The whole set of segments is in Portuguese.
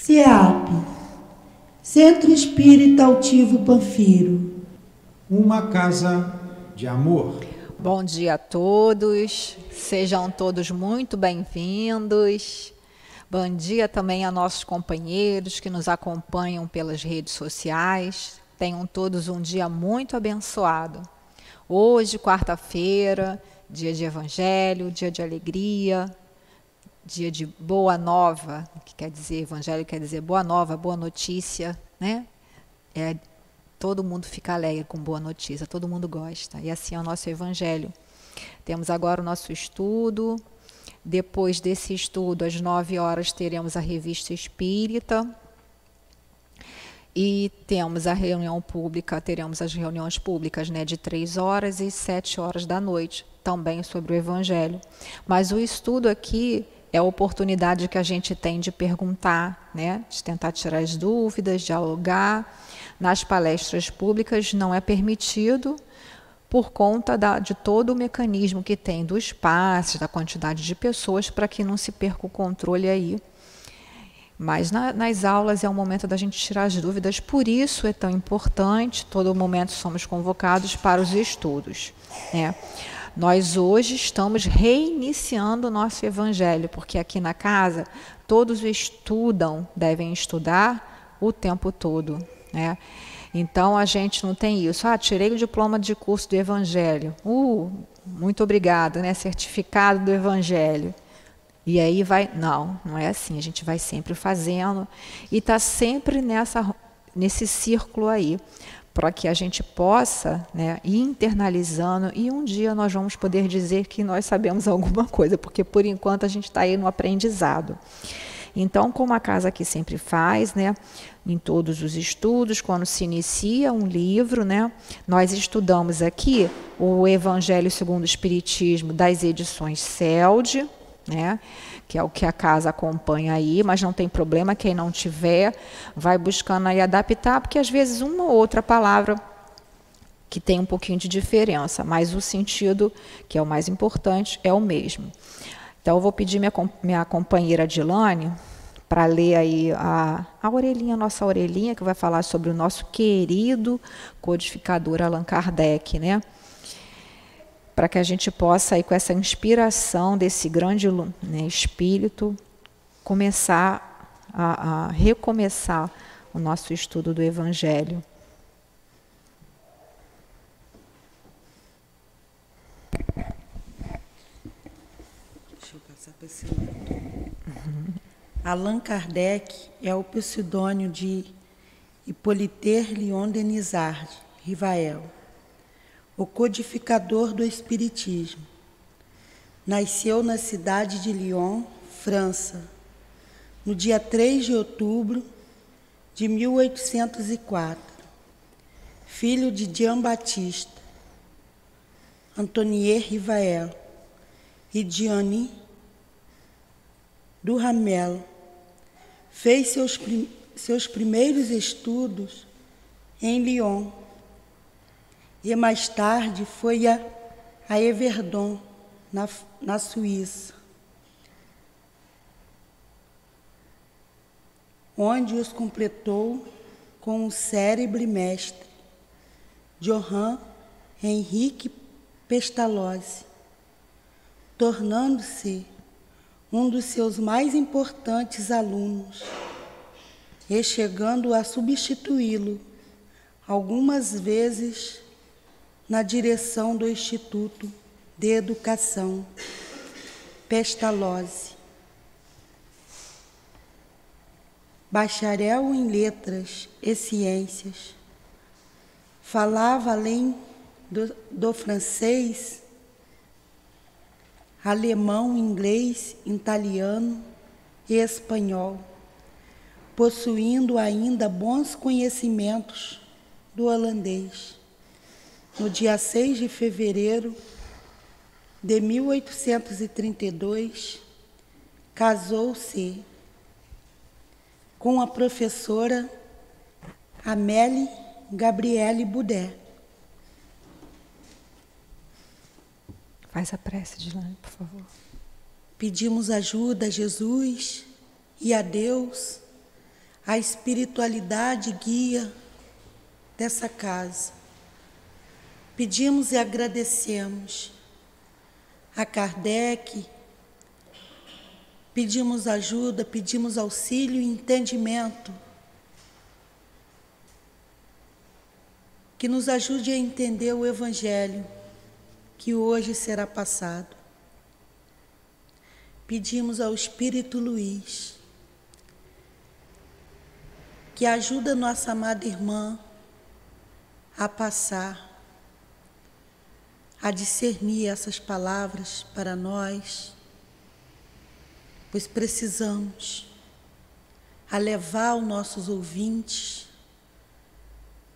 CEAP, Centro Espírita Altivo Panfiro. Uma casa de amor. Bom dia a todos, sejam todos muito bem-vindos. Bom dia também a nossos companheiros que nos acompanham pelas redes sociais. Tenham todos um dia muito abençoado. Hoje, quarta-feira, dia de Evangelho, dia de alegria, dia de boa nova, que quer dizer, Evangelho quer dizer boa nova, boa notícia, né? Todo mundo fica alegre com boa notícia, todo mundo gosta. E assim é o nosso Evangelho. Temos agora o nosso estudo. Depois desse estudo, às 9 horas, teremos a Revista Espírita. E temos a reunião pública, teremos as reuniões públicas, né, de 3 horas e 7 horas da noite, também sobre o Evangelho. Mas o estudo aqui é a oportunidade que a gente tem de perguntar, né, de tentar tirar as dúvidas, dialogar. Nas palestras públicas não é permitido por conta de todo o mecanismo que tem do espaço, da quantidade de pessoas, para que não se perca o controle aí. Mas nas aulas é o momento da gente tirar as dúvidas, por isso é tão importante, todo momento somos convocados para os estudos, né? Nós hoje estamos reiniciando o nosso Evangelho, porque aqui na casa todos estudam, devem estudar o tempo todo, né? Então a gente não tem isso. Tirei o diploma de curso do Evangelho. Muito obrigada, né? Certificado do Evangelho. E aí vai... Não é assim. A gente vai sempre fazendo e está sempre nesse círculo aí, para que a gente possa, né, ir internalizando e um dia nós vamos poder dizer que nós sabemos alguma coisa, porque por enquanto a gente está aí no aprendizado. Então, como a casa aqui sempre faz, né, em todos os estudos, quando se inicia um livro, né, nós estudamos aqui o Evangelho segundo o Espiritismo das edições CELD, né, que é o que a casa acompanha aí, mas não tem problema, quem não tiver, vai buscando aí adaptar, porque às vezes uma ou outra palavra que tem um pouquinho de diferença, mas o sentido, que é o mais importante, é o mesmo. Então, eu vou pedir minha companheira Dilane para ler aí a nossa orelhinha, que vai falar sobre o nosso querido codificador Allan Kardec, né? Para que a gente possa, aí, com essa inspiração desse grande, né, espírito, começar a recomeçar o nosso estudo do Evangelho. Deixa eu passar para esse lado. Allan Kardec é o pseudônimo de Hippolyte Léon Denisard Rivael, o codificador do Espiritismo. Nasceu na cidade de Lyon, França, no dia 3 de outubro de 1804, filho de Jean-Baptiste Antoine Rivael e Diane Duhamel. Fez seus primeiros estudos em Lyon e mais tarde foi a Yverdon, na Suíça, onde os completou com o célebre mestre Johann Henrique Pestalozzi, tornando-se um dos seus mais importantes alunos e chegando a substituí-lo algumas vezes na direção do Instituto de Educação Pestalozzi. Bacharel em Letras e Ciências, falava além do francês, alemão, inglês, italiano e espanhol, possuindo ainda bons conhecimentos do holandês. No dia 6 de fevereiro de 1832, casou-se com a professora Amélie Gabrielle Boudet. Faz a prece, Dilane, por favor. Pedimos ajuda a Jesus e a Deus a espiritualidade guia dessa casa. Pedimos e agradecemos a Kardec, pedimos ajuda, pedimos auxílio e entendimento, que nos ajude a entender o Evangelho que hoje será passado. Pedimos ao Espírito Luiz que ajude nossa amada irmã a passar, a discernir essas palavras para nós, pois precisamos a levar os nossos ouvintes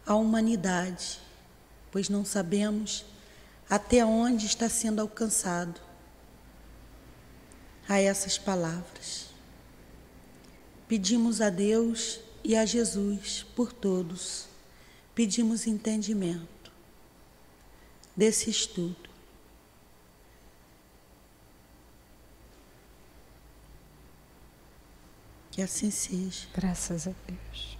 à humanidade, pois não sabemos até onde está sendo alcançado a essas palavras. Pedimos a Deus e a Jesus por todos, pedimos entendimento desse estudo. Que assim seja. Graças a Deus.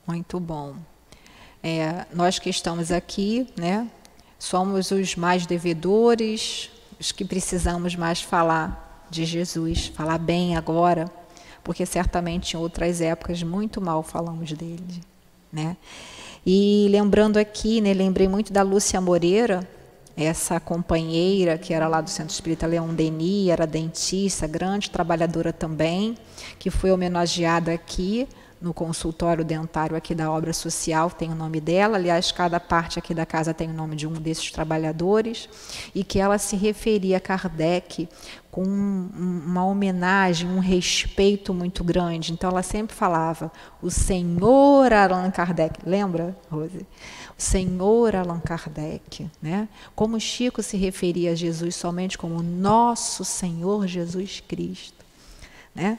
Muito bom. Nós que estamos aqui, né, somos os mais devedores, os que precisamos mais falar de Jesus, falar bem agora, porque certamente em outras épocas muito mal falamos dele, né? E lembrando aqui, né, lembrei muito da Lúcia Moreira, essa companheira que era lá do Centro Espírita Leão Denis, era dentista, grande trabalhadora também, que foi homenageada aqui no consultório dentário aqui da Obra Social, tem o nome dela, aliás, cada parte aqui da casa tem o nome de um desses trabalhadores, e que ela se referia a Kardec com uma homenagem, um respeito muito grande. Então, ela sempre falava, o Senhor Allan Kardec, lembra, Rose? O Senhor Allan Kardec, né? Como Chico se referia a Jesus somente como nosso Senhor Jesus Cristo, né?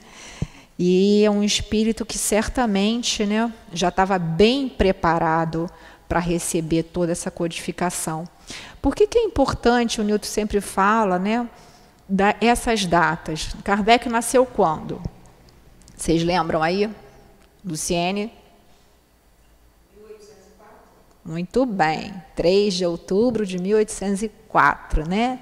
E é um espírito que certamente, né, já estava bem preparado para receber toda essa codificação. Por que é importante, o Newton sempre fala, né, essas datas? Kardec nasceu quando? Vocês lembram aí? Luciene? 1804. Muito bem, 3 de outubro de 1804, né?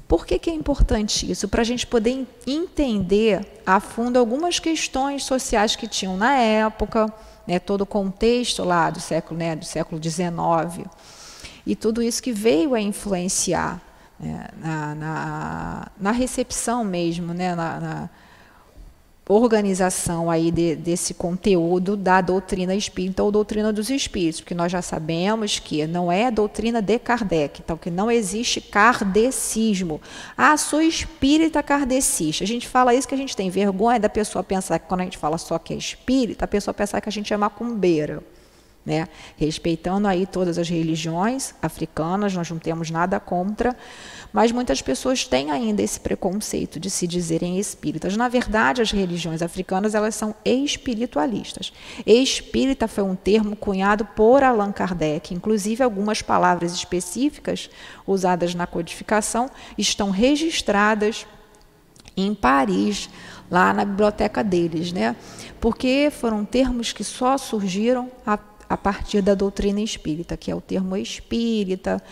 Por que é importante isso? Para a gente poder entender a fundo algumas questões sociais que tinham na época, né, todo o contexto lá do século, né, do século XIX, e tudo isso que veio a influenciar, né, na recepção mesmo, né, na organização aí desse conteúdo da doutrina espírita ou doutrina dos espíritos, porque nós já sabemos que não é a doutrina de Kardec, então que não existe kardecismo. Ah, sou espírita kardecista. A gente fala isso que a gente tem vergonha da pessoa pensar que quando a gente fala só que é espírita, a pessoa pensar que a gente é macumbeira, né? Respeitando aí todas as religiões africanas, nós não temos nada contra, mas muitas pessoas têm ainda esse preconceito de se dizerem espíritas. Na verdade, as religiões africanas, elas são espiritualistas. Espírita foi um termo cunhado por Allan Kardec, inclusive algumas palavras específicas usadas na codificação estão registradas em Paris, lá na biblioteca deles, né? Porque foram termos que só surgiram a partir da doutrina espírita, que é o termo espírita.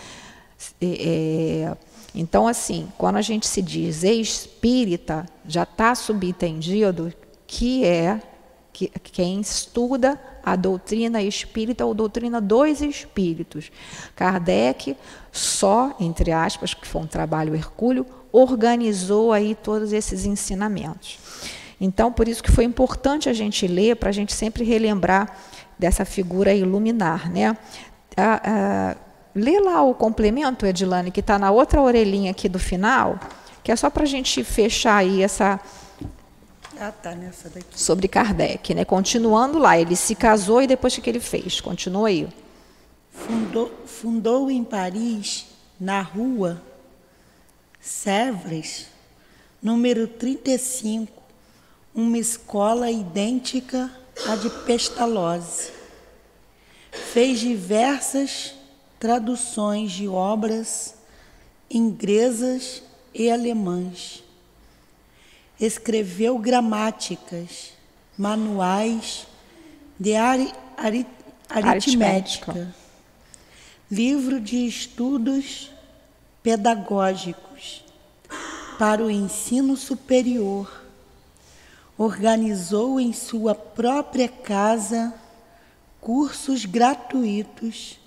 Então, assim, quando a gente se diz espírita, já está subentendido que é quem estuda a doutrina espírita ou doutrina dos espíritos. Kardec só, entre aspas, que foi um trabalho hercúleo, organizou aí todos esses ensinamentos. Então, por isso que foi importante a gente ler, para a gente sempre relembrar dessa figura iluminar, né? Lê lá o complemento, Edilane, que está na outra orelhinha aqui do final, que é só para a gente fechar aí essa... tá nessa daqui. Sobre Kardec, né? Continuando lá, ele se casou e depois o que ele fez? Continua aí. Fundou em Paris, na rua Sèvres, número 35, uma escola idêntica à de Pestalozzi. Fez diversas traduções de obras inglesas e alemãs. Escreveu gramáticas, manuais de aritmética, livro de estudos pedagógicos para o ensino superior. Organizou em sua própria casa cursos gratuitos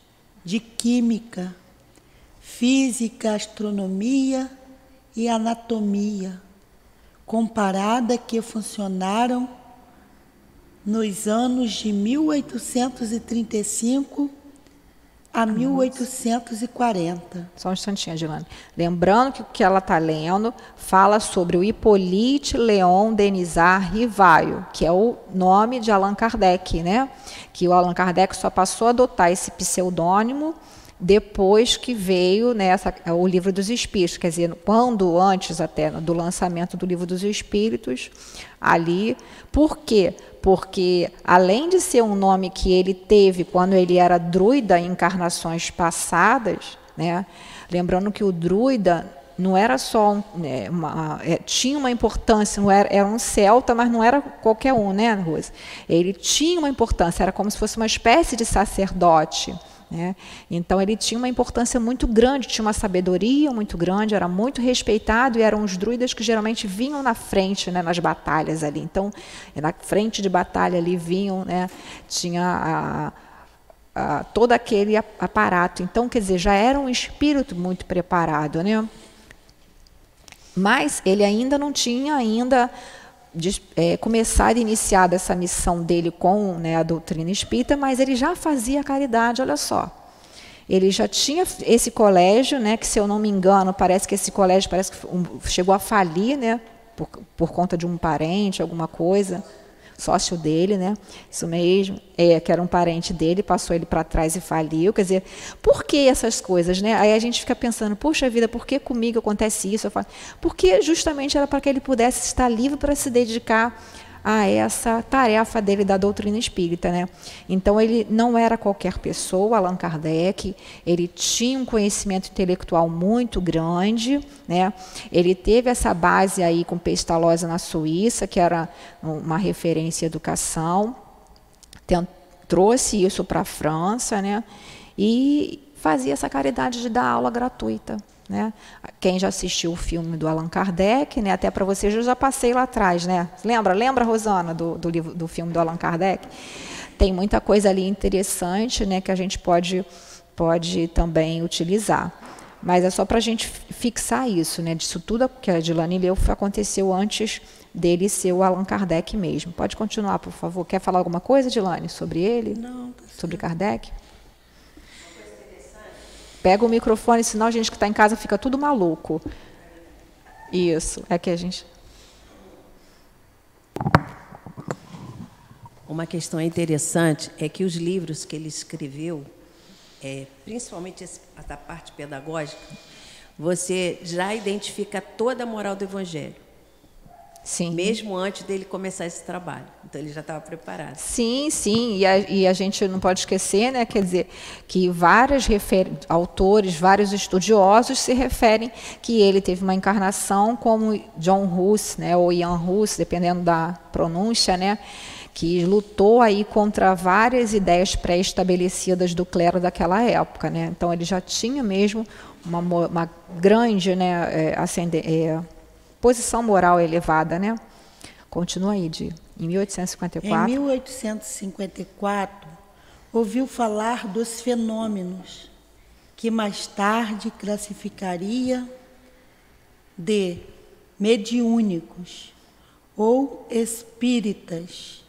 de química, física, astronomia e anatomia comparada que funcionaram nos anos de 1835 a 1840. Só um instantinho, Adilane. Lembrando que o que ela está lendo fala sobre o Hippolyte Léon Denisard Rivaio, que é o nome de Allan Kardec, né? Que o Allan Kardec só passou a adotar esse pseudônimo depois que veio, né, o Livro dos Espíritos, quer dizer, antes até do lançamento do Livro dos Espíritos, ali. Por quê? Porque, além de ser um nome que ele teve quando ele era druida em encarnações passadas, né, lembrando que o druida não era só tinha uma importância, não era um celta, mas não era qualquer um, né, Rose? Ele tinha uma importância, era como se fosse uma espécie de sacerdote, né? Então ele tinha uma importância muito grande, tinha uma sabedoria muito grande, era muito respeitado, e eram os druidas que geralmente vinham na frente, né, nas batalhas ali. Então, na frente de batalha ali vinham, né, tinha todo aquele aparato. Então, quer dizer, já era um espírito muito preparado, né? Mas ele ainda não tinha começado a iniciar essa missão dele com, né, a doutrina espírita, mas ele já fazia caridade, olha só. Ele já tinha esse colégio, né, que, se eu não me engano, parece que esse colégio chegou a falir, né, por conta de um parente, alguma coisa, sócio dele, né, isso mesmo, que era um parente dele, passou ele para trás e faliu. Quer dizer, por que essas coisas, né? Aí a gente fica pensando, puxa vida, por que comigo acontece isso? Eu falo, porque justamente era para que ele pudesse estar livre para se dedicar a essa tarefa dele da doutrina espírita, né? Então ele não era qualquer pessoa, Allan Kardec, ele tinha um conhecimento intelectual muito grande, né? Ele teve essa base aí com Pestalozzi na Suíça, que era uma referência em educação, trouxe isso para a França, né? E fazia essa caridade de dar aula gratuita, né? Quem já assistiu o filme do Allan Kardec, né? Até para vocês, eu já passei lá atrás, né? Lembra, Rosana, do filme do Allan Kardec? Tem muita coisa ali interessante, né, que a gente pode também utilizar. Mas é só para a gente fixar isso, né? Disso tudo que a Adilane leu aconteceu antes dele ser o Allan Kardec mesmo. Pode continuar, por favor. Quer falar alguma coisa, Adilane, sobre ele? Não, tá sobre Kardec? Pega o microfone, senão a gente que está em casa fica tudo maluco. Isso, é que a gente... Uma questão interessante é que os livros que ele escreveu, principalmente a parte pedagógica, você já identifica toda a moral do Evangelho. Sim. Mesmo antes dele começar esse trabalho. Então, ele já estava preparado. Sim, sim. E a gente não pode esquecer, né, quer dizer, que vários autores, vários estudiosos se referem que ele teve uma encarnação como John Hus, né, ou Ian Hus, dependendo da pronúncia, né, que lutou aí contra várias ideias pré-estabelecidas do clero daquela época, né? Então, ele já tinha mesmo uma grande, né, posição moral elevada, né? Continua aí, em 1854. Em 1854, ouviu falar dos fenômenos que mais tarde classificaria de mediúnicos ou espíritas,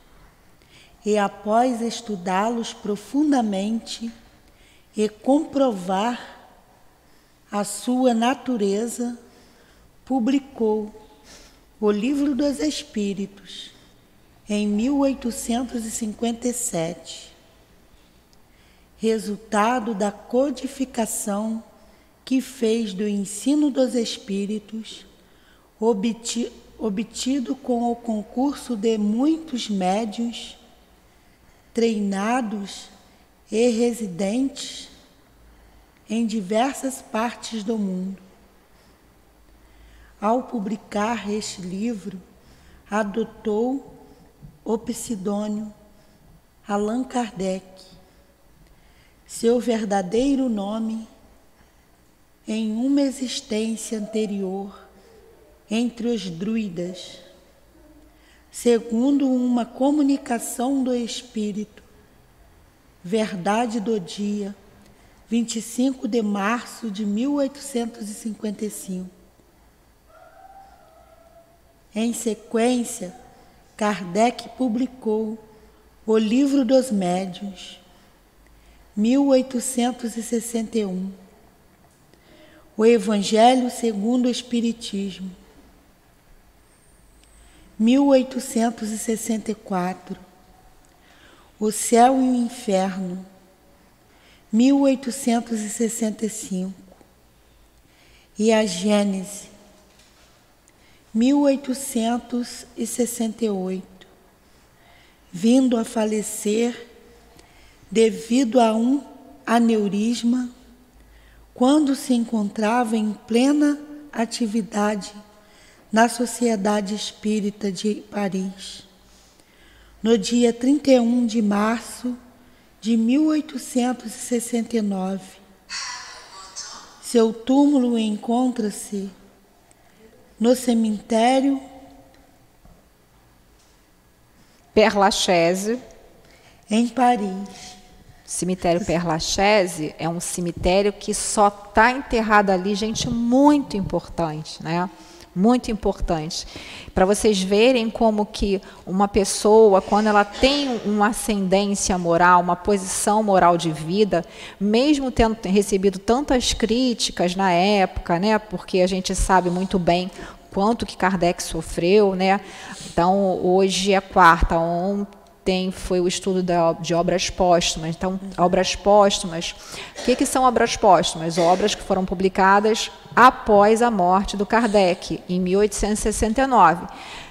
e após estudá-los profundamente e comprovar a sua natureza, publicou o Livro dos Espíritos em 1857, resultado da codificação que fez do ensino dos Espíritos, obtido com o concurso de muitos médiuns treinados e residentes em diversas partes do mundo. ao publicar este livro, adotou o pseudônimo Allan Kardec, seu verdadeiro nome em uma existência anterior entre os druidas, segundo uma comunicação do Espírito, Verdade do Dia, 25 de março de 1855. Em sequência, Kardec publicou O Livro dos Médiuns, 1861, O Evangelho segundo o Espiritismo, 1864, O Céu e o Inferno, 1865, e a Gênese, 1868, vindo a falecer devido a um aneurisma quando se encontrava em plena atividade na Sociedade Espírita de Paris, no dia 31 de março de 1869. Seu túmulo encontra-se no cemitério Père Lachaise, em Paris. Cemitério Père Lachaise é um cemitério que só está enterrado ali gente muito importante, né? Muito importante. Para vocês verem como que uma pessoa, quando ela tem uma ascendência moral, uma posição moral de vida, mesmo tendo recebido tantas críticas na época, né? Porque a gente sabe muito bem quanto que Kardec sofreu, né? Então, hoje é quarta, ontem foi o estudo de obras póstumas. Então, obras póstumas, o que são obras póstumas? Obras que foram publicadas após a morte do Kardec, em 1869.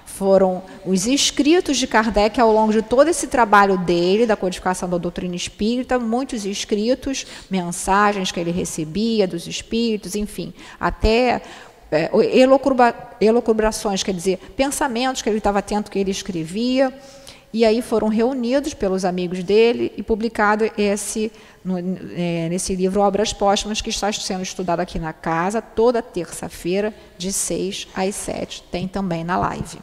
Foram os escritos de Kardec ao longo de todo esse trabalho dele, da codificação da doutrina espírita, muitos escritos, mensagens que ele recebia dos espíritos, enfim, até elucubrações, quer dizer, pensamentos que ele estava atento, que ele escrevia, e aí foram reunidos pelos amigos dele e publicado nesse livro Obras Póstumas, que está sendo estudado aqui na casa, toda terça-feira, de 6 às 7, tem também na live.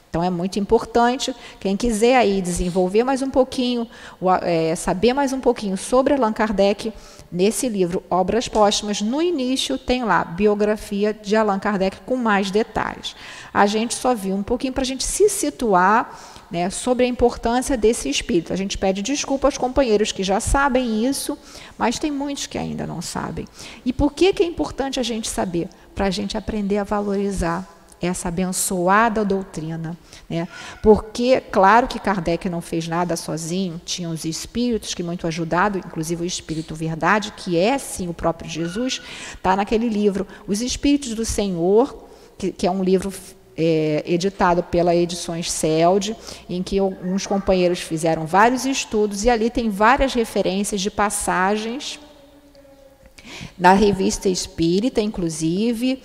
Então, é muito importante, quem quiser aí desenvolver mais um pouquinho, saber mais um pouquinho sobre Allan Kardec, nesse livro Obras Póstumas, no início tem lá biografia de Allan Kardec com mais detalhes. A gente só viu um pouquinho para a gente se situar, né, sobre a importância desse espírito. A gente pede desculpa aos companheiros que já sabem isso, mas tem muitos que ainda não sabem. E por que é importante a gente saber? Para a gente aprender a valorizar essa abençoada doutrina, né? Porque, claro que Kardec não fez nada sozinho, tinha os espíritos que muito ajudaram, inclusive o Espírito Verdade, que é, sim, o próprio Jesus, está naquele livro, Os Espíritos do Senhor, que é um livro editado pela Edições CELD, em que alguns companheiros fizeram vários estudos, e ali tem várias referências de passagens da Revista Espírita, inclusive,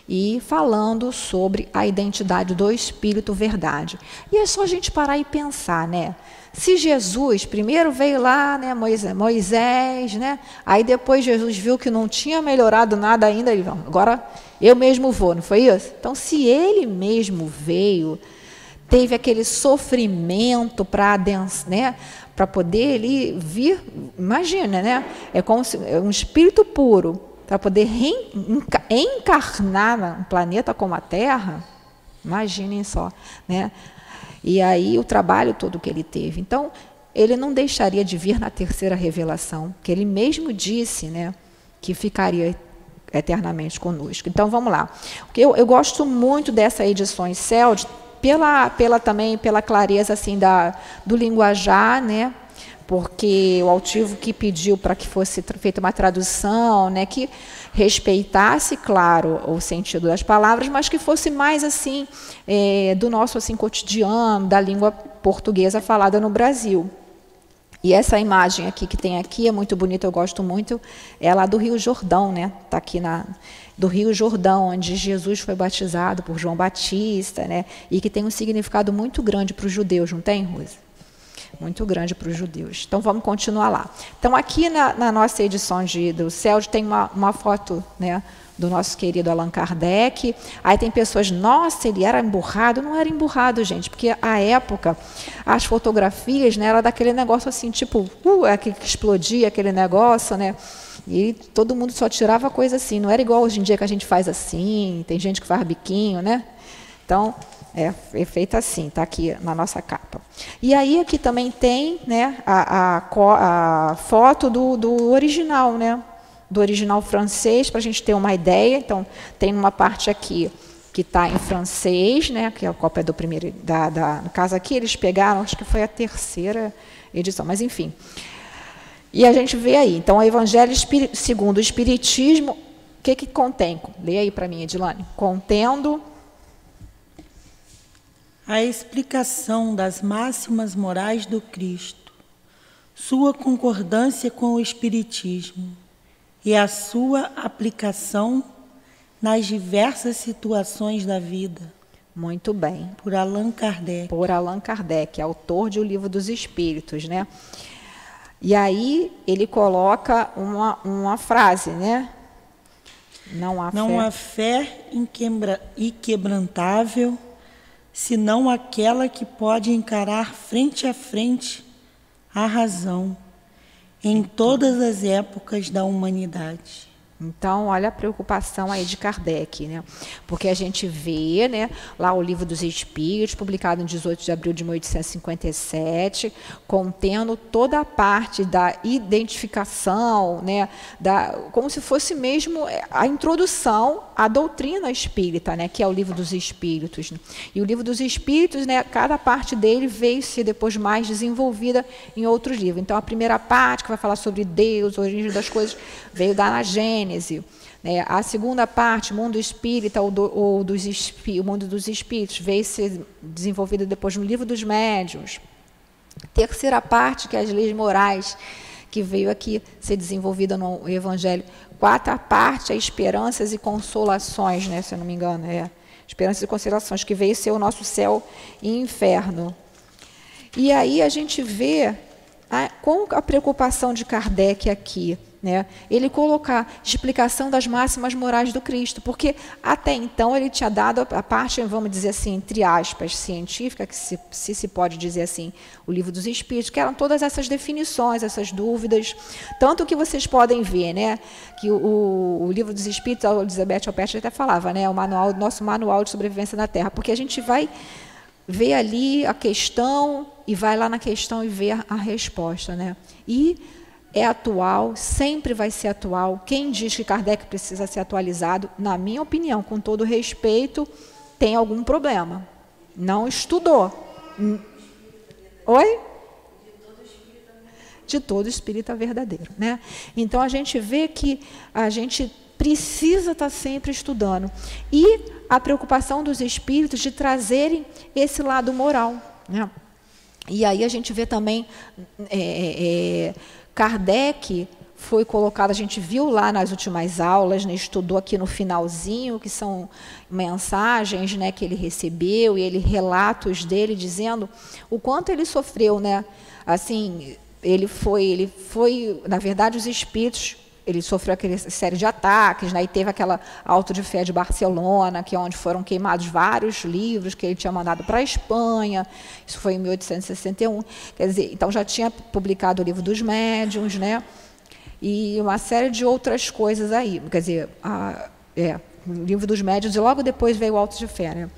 e falando sobre a identidade do Espírito Verdade. E é só a gente parar e pensar, né? Se Jesus, primeiro veio lá, né, Moisés, né? Aí depois Jesus viu que não tinha melhorado nada ainda, ele falou, agora eu mesmo vou, não foi isso? Então, se ele mesmo veio, teve aquele sofrimento para né, para poder ele vir, imagina, né? É como se um espírito puro, para poder encarnar num planeta como a Terra, imaginem só, né? E aí o trabalho todo que ele teve. Então, ele não deixaria de vir na terceira revelação, que ele mesmo disse, né, que ficaria eternamente conosco. Então, vamos lá. Eu gosto muito dessa edição CELD, também pela clareza assim, do linguajar, né? Porque o altivo que pediu para que fosse feita uma tradução, né, que respeitasse, claro, o sentido das palavras, mas que fosse mais assim do nosso assim cotidiano, da língua portuguesa falada no Brasil. E essa imagem aqui que tem aqui é muito bonita, eu gosto muito, é lá do Rio Jordão, né? Está aqui do Rio Jordão, onde Jesus foi batizado por João Batista, né? E que tem um significado muito grande para os judeus, não tem, Rose? Muito grande para os judeus. Então, vamos continuar lá. Então, aqui na nossa edição do CELD tem uma foto, né, do nosso querido Allan Kardec. Aí tem pessoas, nossa, ele era emburrado. Não era emburrado, gente, porque à época as fotografias, né, era daquele negócio assim, tipo, aquele que explodia aquele negócio, né? E todo mundo só tirava coisa assim. Não era igual hoje em dia que a gente faz assim, tem gente que faz biquinho, né? Então, é feita assim, está aqui na nossa capa. E aí aqui também tem, né, a foto do original, né? Do original francês, para a gente ter uma ideia. Então, tem uma parte aqui que está em francês, né, que é a cópia do primeiro, no caso aqui, eles pegaram, acho que foi a terceira edição, mas enfim. E a gente vê aí, então, o Evangelho segundo o Espiritismo, o que contém? Lê aí para mim, Edilane. Contendo a explicação das máximas morais do Cristo, sua concordância com o Espiritismo e a sua aplicação nas diversas situações da vida. Muito bem. Por Allan Kardec. Por Allan Kardec, autor de O Livro dos Espíritos, né? E aí ele coloca uma frase, né? Não há fé inquebrantável, senão aquela que pode encarar frente a frente a razão em todas as épocas da humanidade. Então, olha a preocupação aí de Kardec, né? Porque a gente vê, né, lá o Livro dos Espíritos, publicado em 18 de abril de 1857, contendo toda a parte da identificação, né, como se fosse mesmo a introdução à doutrina espírita, né, que é o Livro dos Espíritos. E o Livro dos Espíritos, né, cada parte dele veio ser depois mais desenvolvida em outros livros. Então, a primeira parte, que vai falar sobre Deus, a origem das coisas, veio da Gênesis. Né? A segunda parte, mundo espírita o mundo dos espíritos, veio ser desenvolvida depois no Livro dos Médiuns. Terceira parte, que é as leis morais, que veio aqui ser desenvolvida no Evangelho. Quarta parte, as esperanças e consolações, né? Se eu não me engano, esperanças e consolações, que veio ser o nosso céu e inferno. E aí a gente vê com a preocupação de Kardec aqui, né, ele colocar explicação das máximas morais do Cristo, porque até então ele tinha dado a parte, vamos dizer assim, entre aspas, científica, que se pode dizer assim, o Livro dos Espíritos, que eram todas essas definições, essas dúvidas, tanto que vocês podem ver, né, que o Livro dos Espíritos, a Elizabeth Alpert até falava, né, nosso manual de sobrevivência na Terra, porque a gente vai ver ali a questão e vai lá na questão e vê a resposta, né, e é atual, sempre vai ser atual. Quem diz que Kardec precisa ser atualizado, na minha opinião, com todo respeito, tem algum problema. Não estudou. Oi? De todo espírita verdadeiro, né? Então, a gente vê que a gente precisa estar sempre estudando. E a preocupação dos espíritos de trazerem esse lado moral, né? E aí a gente vê também... Kardec foi colocado, a gente viu lá nas últimas aulas, né, estudou aqui no finalzinho, que são mensagens, né, que ele recebeu, e relatos dele dizendo o quanto ele sofreu, né? Assim, ele foi, na verdade, os espíritos, ele sofreu aquela série de ataques, né, e teve aquela auto de fé de Barcelona, que é onde foram queimados vários livros que ele tinha mandado para a Espanha. Isso foi em 1861. Quer dizer, então já tinha publicado o Livro dos Médiuns, né, e uma série de outras coisas aí. Quer dizer, o Livro dos Médiuns, e logo depois veio o auto de fé, né?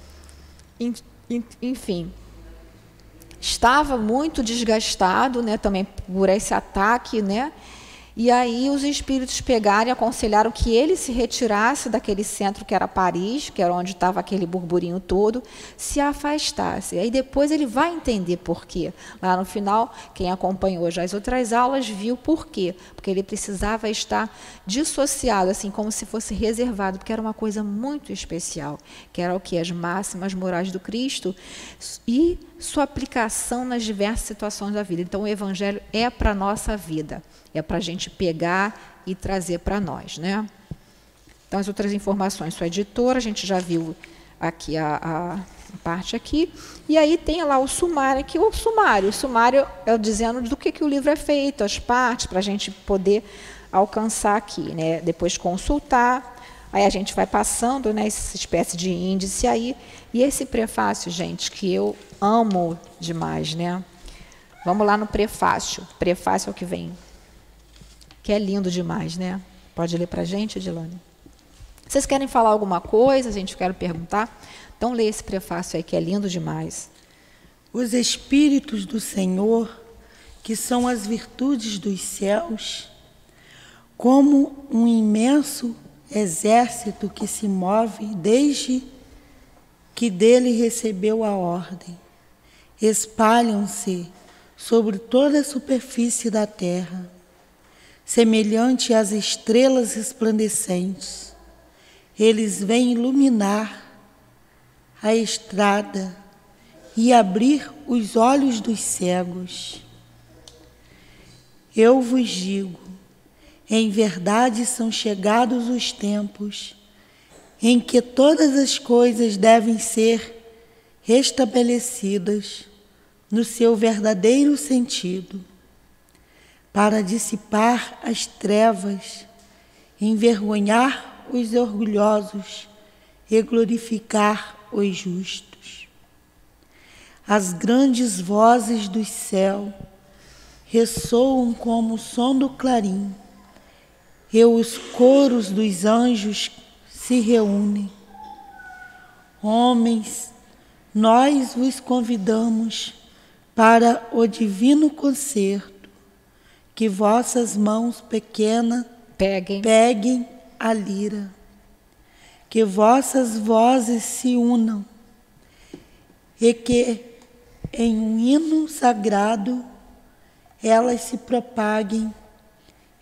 Enfim, estava muito desgastado, né, também por esse ataque, né? E aí os espíritos pegaram e aconselharam que ele se retirasse daquele centro que era Paris, que era onde estava aquele burburinho todo, se afastasse. Aí depois ele vai entender por quê. Lá no final, quem acompanhou já as outras aulas viu por quê. Porque ele precisava estar dissociado, assim como se fosse reservado, porque era uma coisa muito especial, que era o quê? As máximas morais do Cristo e sua aplicação nas diversas situações da vida. Então o Evangelho é para a nossa vida. É para a gente pegar e trazer para nós, né? Então, as outras informações, sua editora, a gente já viu aqui a parte aqui. E aí tem lá o sumário aqui, o sumário é dizendo do que o livro é feito, as partes, para a gente poder alcançar aqui, né? Depois consultar, aí a gente vai passando, né, essa espécie de índice aí. E esse prefácio, gente, que eu amo demais, né? Vamos lá no prefácio. Prefácio é o que vem, que é lindo demais, né? Pode ler para a gente, Edilane? Vocês querem falar alguma coisa? A gente quer perguntar? Então, lê esse prefácio aí, que é lindo demais. Os Espíritos do Senhor, que são as virtudes dos céus, como um imenso exército que se move desde que dele recebeu a ordem, espalham-se sobre toda a superfície da terra, semelhante às estrelas resplandecentes. Eles vêm iluminar a estrada e abrir os olhos dos cegos. Eu vos digo, em verdade são chegados os tempos em que todas as coisas devem ser restabelecidas no seu verdadeiro sentido, para dissipar as trevas, envergonhar os orgulhosos e glorificar os justos. As grandes vozes do céu ressoam como o som do clarim, e os coros dos anjos se reúnem. Homens, nós vos convidamos para o divino concerto, que vossas mãos pequenas peguem a lira, que vossas vozes se unam e que em um hino sagrado elas se propaguem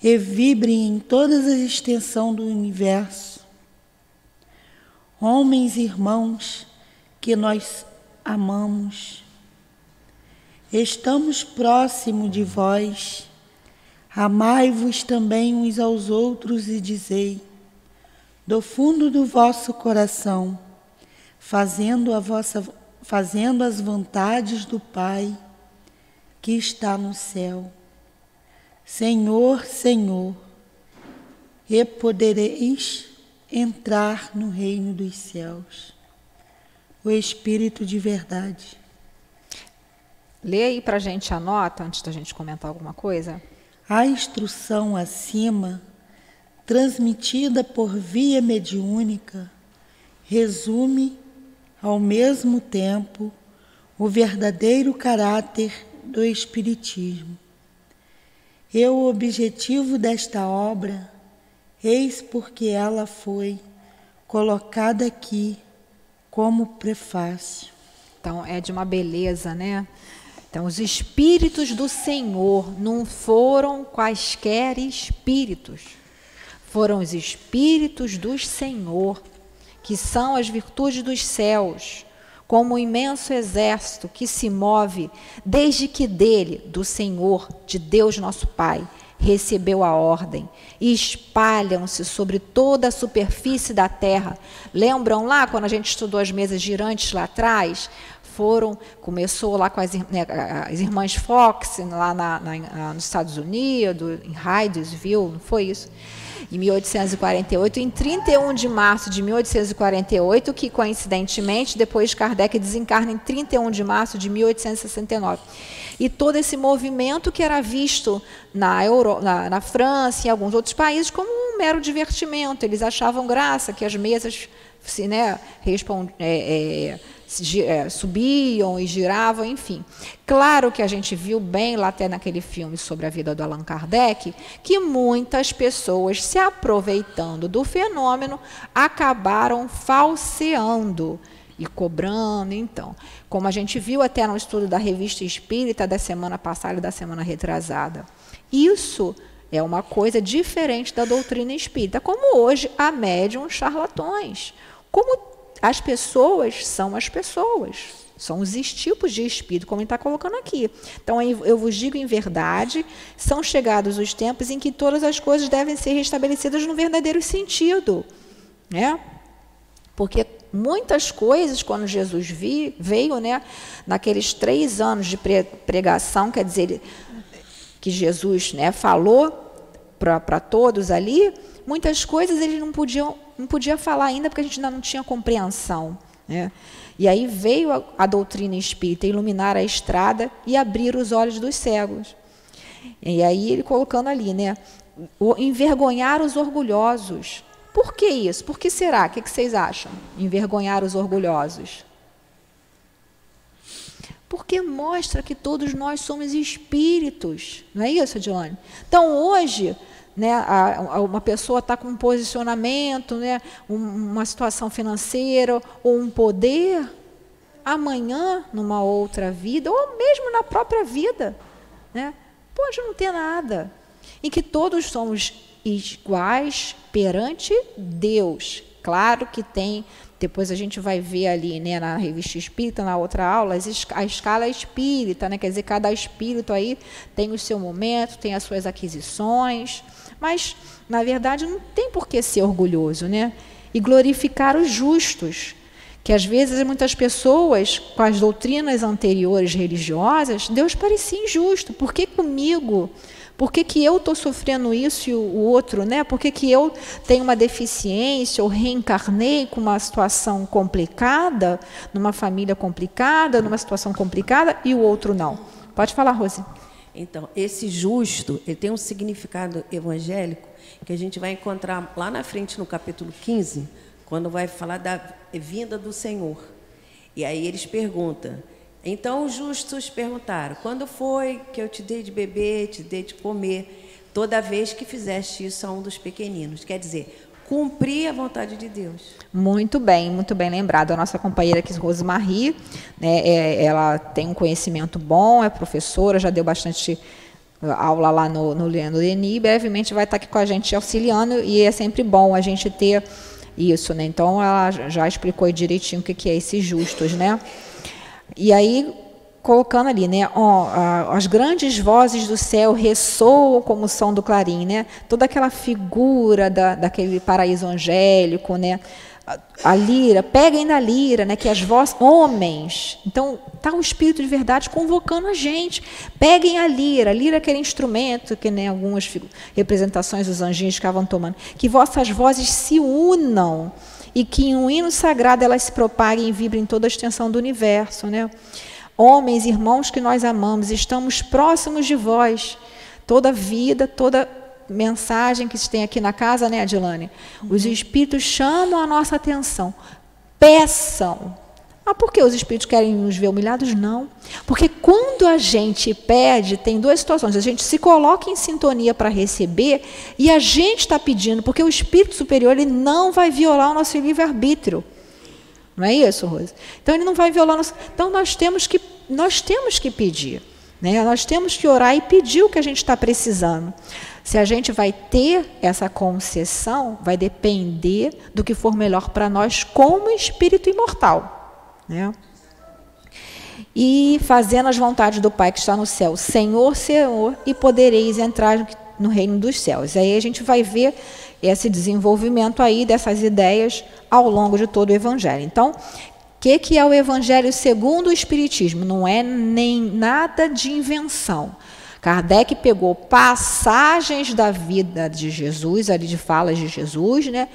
e vibrem em toda a extensão do universo. Homens e irmãos que nós amamos, estamos próximo de vós. Amai-vos também uns aos outros e dizei, do fundo do vosso coração, fazendo as vontades do Pai que está no céu. Senhor, Senhor, e podereis entrar no reino dos céus. O Espírito de verdade. Lê aí para a gente a nota, antes da gente comentar alguma coisa. A instrução acima, transmitida por via mediúnica, resume, ao mesmo tempo, o verdadeiro caráter do Espiritismo. E o objetivo desta obra, eis porque ela foi colocada aqui como prefácio. Então, é de uma beleza, né? Então, os Espíritos do Senhor não foram quaisquer espíritos, foram os Espíritos do Senhor, que são as virtudes dos céus, como um imenso exército que se move desde que dele, do Senhor, de Deus nosso Pai, recebeu a ordem, e espalham-se sobre toda a superfície da terra. Lembram lá, quando a gente estudou as mesas girantes lá atrás? Começou lá com as irmãs Fox, lá nos Estados Unidos, em Hydesville, não foi isso? Em 1848, em 31 de março de 1848, que coincidentemente, depois Kardec desencarna em 31 de março de 1869. E todo esse movimento que era visto na França e em alguns outros países como um mero divertimento. Eles achavam graça que as mesas né, subiam e giravam, enfim. Claro que a gente viu bem lá até naquele filme sobre a vida do Allan Kardec, que muitas pessoas, se aproveitando do fenômeno, acabaram falseando e cobrando. Então, como a gente viu até no estudo da Revista Espírita da semana passada e da semana retrasada, isso é uma coisa diferente da doutrina espírita, como hoje há médiuns charlatões, como as pessoas são as pessoas, são os tipos de espírito, como ele está colocando aqui. Então, eu vos digo em verdade, são chegados os tempos em que todas as coisas devem ser restabelecidas no verdadeiro sentido, né? Porque muitas coisas, quando Jesus veio, né, naqueles 3 anos de pregação, quer dizer, que Jesus, né, falou para todos ali, muitas coisas ele não podia falar ainda, porque a gente ainda não tinha compreensão, né? E aí veio a doutrina espírita iluminar a estrada e abrir os olhos dos cegos. E aí ele colocando ali, né, envergonhar os orgulhosos. Por que isso? Por que será? O que vocês acham? Envergonhar os orgulhosos. Porque mostra que todos nós somos espíritos. Não é isso, Dione? Então, hoje, né, uma pessoa está com um posicionamento, né, uma situação financeira ou um poder, amanhã, numa outra vida, ou mesmo na própria vida, né, pode não ter nada. Em que todos somos iguais perante Deus. Claro que tem, depois a gente vai ver ali, né, na Revista Espírita, na outra aula, a escala espírita, né, quer dizer, cada espírito aí tem o seu momento, tem as suas aquisições, mas, na verdade, não tem por que ser orgulhoso, né? E glorificar os justos, que às vezes muitas pessoas, com as doutrinas anteriores religiosas, Deus parecia injusto. Por que comigo? Por que eu estou sofrendo isso e o outro, né? Por que eu tenho uma deficiência ou reencarnei com uma situação complicada, numa família complicada, numa situação complicada, e o outro não? Pode falar, Rose. Então, esse justo, ele tem um significado evangélico que a gente vai encontrar lá na frente, no capítulo 15, quando vai falar da vinda do Senhor. E aí eles perguntam. Então, os justos perguntaram, quando foi que eu te dei de beber, te dei de comer, toda vez que fizeste isso a um dos pequeninos? Quer dizer, cumprir a vontade de Deus. muito bem lembrado. A nossa companheira aqui, Rosemarie, né, ela tem um conhecimento bom, é professora, já deu bastante aula lá no Leandro Denis, brevemente vai estar aqui com a gente auxiliando, e é sempre bom a gente ter isso, né? Então, ela já explicou direitinho o que é esses justos, né? E aí, colocando ali, né, as grandes vozes do céu ressoam como o som do clarim, né? Toda aquela figura daquele paraíso angélico, né? A lira, peguem na lira, né? Que as vozes, homens. Então, está o Espírito de verdade convocando a gente. Peguem a lira é aquele instrumento que, né, algumas representações dos anjinhos ficavam tomando. Que vossas vozes se unam e que em um hino sagrado elas se propaguem e vibrem em toda a extensão do universo, né? Homens, irmãos que nós amamos, estamos próximos de vós. Toda vida, toda mensagem que se tem aqui na casa, né, Adilane? Os espíritos chamam a nossa atenção. Peçam. Ah, por que os espíritos querem nos ver humilhados? Não. Porque quando a gente pede, tem 2 situações. A gente se coloca em sintonia para receber e a gente está pedindo, porque o espírito superior ele não vai violar o nosso livre-arbítrio. Não é isso, Rose? Então, ele não vai violar o nosso... Então, nós temos que pedir, né? Nós temos que orar e pedir o que a gente está precisando. Se a gente vai ter essa concessão, vai depender do que for melhor para nós como espírito imortal, né? E fazendo as vontades do Pai que está no céu, Senhor, Senhor, e podereis entrar no reino dos céus. Aí a gente vai ver esse desenvolvimento aí dessas ideias ao longo de todo o Evangelho. Então, o que é o Evangelho segundo o Espiritismo? Não é nem nada de invenção. Kardec pegou passagens da vida de Jesus, ali de falas de Jesus, né,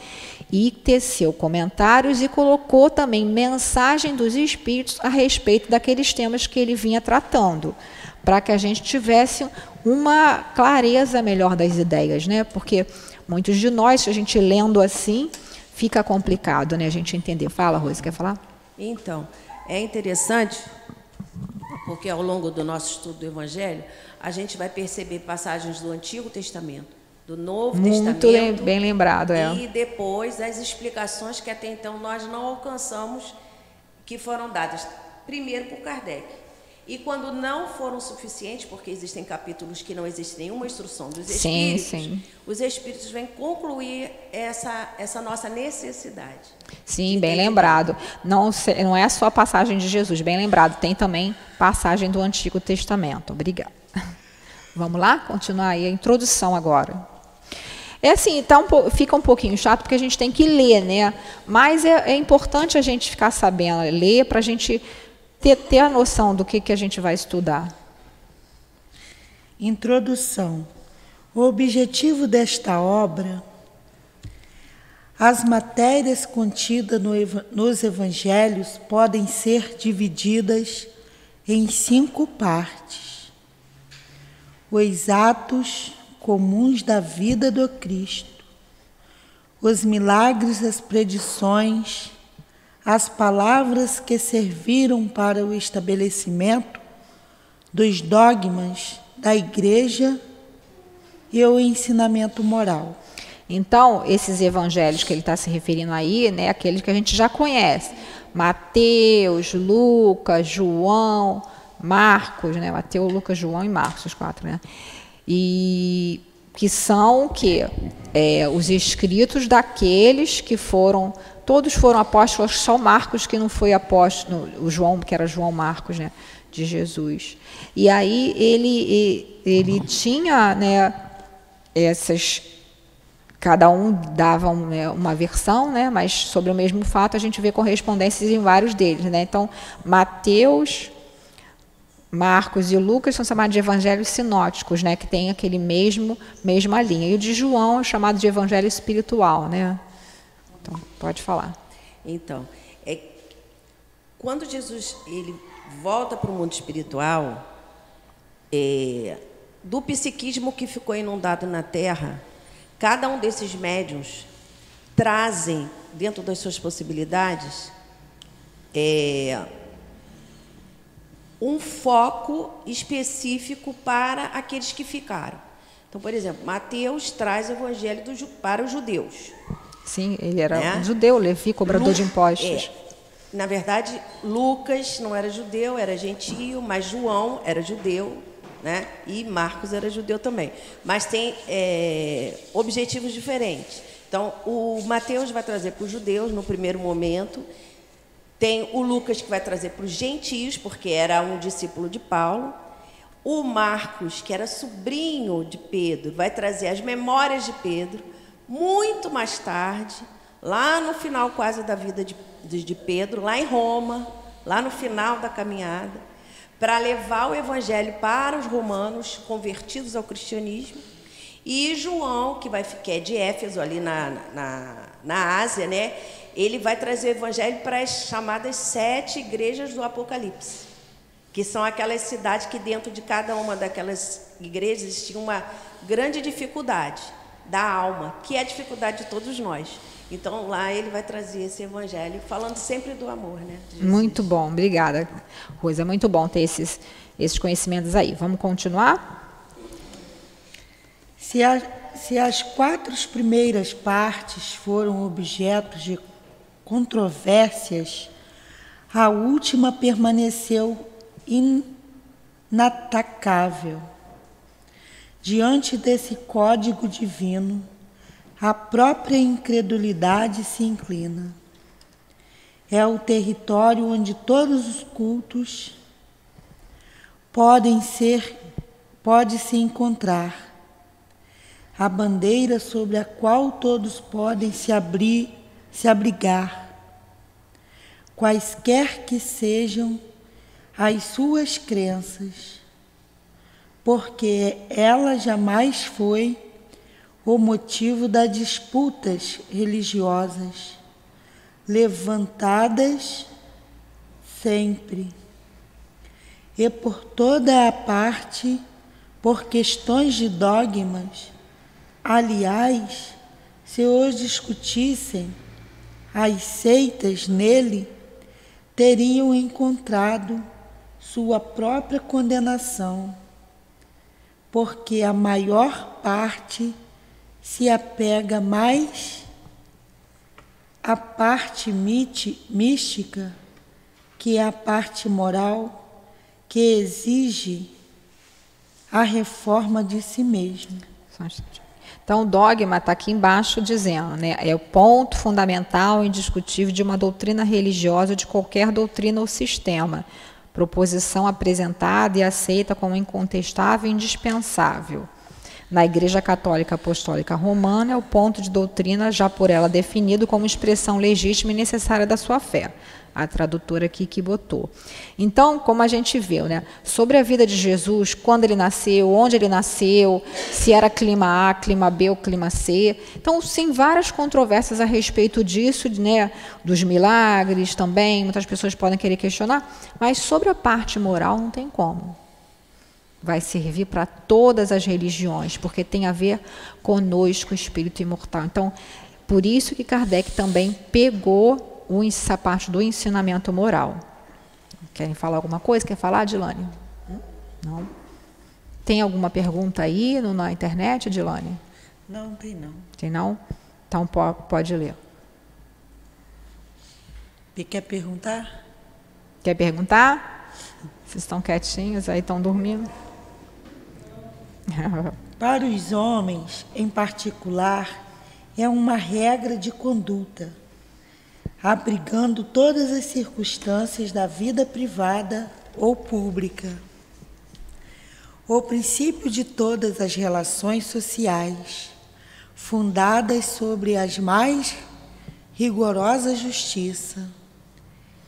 e teceu comentários e colocou também mensagem dos Espíritos a respeito daqueles temas que ele vinha tratando, para que a gente tivesse uma clareza melhor das ideias, né? Porque muitos de nós, a gente lendo assim, fica complicado, né, a gente entender. Fala, Rose, quer falar? Então, é interessante, porque ao longo do nosso estudo do Evangelho, a gente vai perceber passagens do Antigo Testamento, do Novo Testamento. Muito bem lembrado, E depois as explicações que até então nós não alcançamos, que foram dadas primeiro por Kardec. E quando não foram suficientes, porque existem capítulos que não existe nenhuma instrução dos espíritos, os espíritos vêm concluir essa nossa necessidade. Sim, bem lembrado. Não é só a passagem de Jesus, bem lembrado. Tem também passagem do Antigo Testamento. Obrigada. Vamos lá? Continuar aí a introdução agora. É assim, fica um pouquinho chato, porque a gente tem que ler, né? Mas é importante a gente ficar sabendo ler, para a gente ter a noção do que a gente vai estudar. Introdução. O objetivo desta obra, as matérias contidas nos evangelhos podem ser divididas em 5 partes. Os atos comuns da vida do Cristo, os milagres, as predições, as palavras que serviram para o estabelecimento dos dogmas da Igreja e o ensinamento moral. Então, esses evangelhos que ele está se referindo aí, né, aqueles que a gente já conhece, Mateus, Lucas, João, Marcos, né, Mateus, Lucas, João e Marcos, os 4, né, e que são os escritos daqueles que todos foram apóstolos, só Marcos que não foi apóstolo, o João, que era João Marcos, né, de Jesus. E aí ele tinha, né, cada um dava uma versão, né, mas sobre o mesmo fato a gente vê correspondências em vários deles, né. Então, Mateus, Marcos e Lucas são chamados de evangelhos sinóticos, né, que tem aquele mesma linha. E o de João é chamado de evangelho espiritual, né. Então, pode falar. Então, quando Jesus ele volta para o mundo espiritual, do psiquismo que ficou inundado na Terra, cada um desses médiuns trazem, dentro das suas possibilidades, um foco específico para aqueles que ficaram. Então, por exemplo, Mateus traz o evangelho para os judeus. Sim, ele era judeu, Levi, cobrador de impostos. Na verdade, Lucas não era judeu, era gentio, mas João era judeu, né? E Marcos era judeu também. Mas tem objetivos diferentes. Então, o Mateus vai trazer para os judeus, no primeiro momento. Tem o Lucas, que vai trazer para os gentios, porque era um discípulo de Paulo. O Marcos, que era sobrinho de Pedro, vai trazer as memórias de Pedro. Muito mais tarde, lá no final quase da vida de Pedro, lá em Roma, lá no final da caminhada, para levar o evangelho para os romanos convertidos ao cristianismo. E João, que é de Éfeso, ali na Ásia, né? Ele vai trazer o evangelho para as chamadas 7 igrejas do Apocalipse, que são aquelas cidades que dentro de cada uma daquelas igrejas existia uma grande dificuldade da alma, que é a dificuldade de todos nós. Então, lá ele vai trazer esse evangelho, falando sempre do amor, né? Muito bom, obrigada, Rosa. É muito bom ter esses conhecimentos aí. Vamos continuar? Se as 4 primeiras partes foram objetos de controvérsias, a última permaneceu inatacável. Diante desse código divino, a própria incredulidade se inclina. É o território onde todos os cultos pode se encontrar. A bandeira sobre a qual todos podem se abrigar. Quaisquer que sejam as suas crenças, porque ela jamais foi o motivo das disputas religiosas, levantadas sempre, e por toda a parte, por questões de dogmas. Aliás, se os discutissem, as seitas nele teriam encontrado sua própria condenação, porque a maior parte se apega mais à parte mística que à parte moral, que exige a reforma de si mesmo. Então, o dogma está aqui embaixo dizendo, né, é o ponto fundamental e indiscutível de uma doutrina religiosa, de qualquer doutrina ou sistema. Proposição apresentada e aceita como incontestável e indispensável. Na Igreja Católica Apostólica Romana, é o ponto de doutrina já por ela definido como expressão legítima e necessária da sua fé. A tradutora aqui que botou. Então, como a gente viu, né, sobre a vida de Jesus, quando ele nasceu, onde ele nasceu, se era clima A, clima B ou clima C. Então, sim, várias controvérsias a respeito disso, né, dos milagres também, muitas pessoas podem querer questionar, mas sobre a parte moral não tem como. Vai servir para todas as religiões, porque tem a ver conosco, o espírito imortal. Então, por isso que Kardec também pegou essa parte do ensinamento moral. Querem falar alguma coisa? Quer falar, Dilane? Não? Tem alguma pergunta aí na internet, Dilane? Não, tem não. Tem não? Então pode ler. Quer perguntar? Quer perguntar? Vocês estão quietinhos aí, estão dormindo? Para os homens, em particular, é uma regra de conduta, abrigando todas as circunstâncias da vida privada ou pública. O princípio de todas as relações sociais, fundadas sobre as mais rigorosa justiça,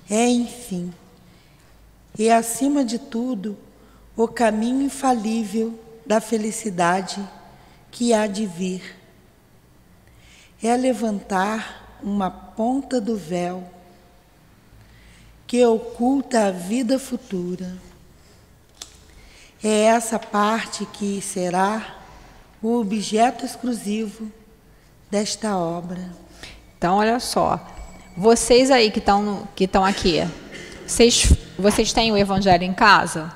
é, enfim, e acima de tudo, o caminho infalível da felicidade que há de vir. É levantar uma ponta do véu que oculta a vida futura. É essa parte que será o objeto exclusivo desta obra. Então, olha só, vocês aí que estão aqui, vocês têm o Evangelho em casa?